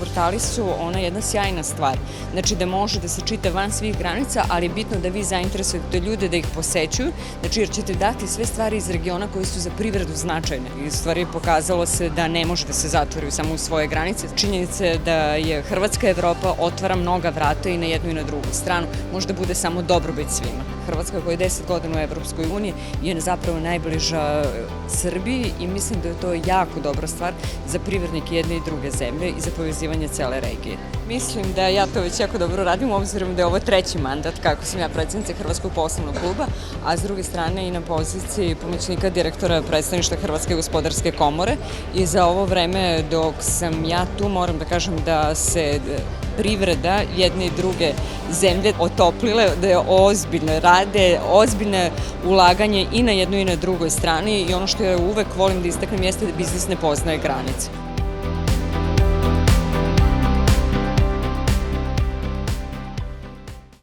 portali su ona jedna sjajna stvar. Znači da može da se čita van svih granica, ali je bitno da vi zainteresujete ljude da ih posećuju, znači jer ćete dati sve stvari iz regiona koje su za privredu značajne. I u stvari pokazalo se da ne može da se zatvori samo u svoje granice. Činjenica je da je Hrvatska Evropa otvara mnoga vrata i na jednu i na drugu stranu. Možda bude samo dobrobit svima. Hrvatska koja je 10 godina u Evropskoj uniji je zapravo najbliža Srbiji i mislim da je to jako dobra stvar za privrednike jedne i druge zemlje i za povezivanje cele regije. Mislim da ja to već jako dobro radim, obzirom da je ovo treći mandat kako sam ja predsednica Hrvatskog poslovnog kluba, a s druge strane i na poziciji pomoćnika direktora predstavništva Hrvatske gospodarske komore i za ovo vreme dok sam ja tu moram da kažem da se privreda jedne i druge zemlje otoplile, da je ozbiljno rade, ozbiljne ulaganje i na jednoj i na drugoj strani i ono što ja uvek volim da istaknem jeste da biznis ne poznaje granice.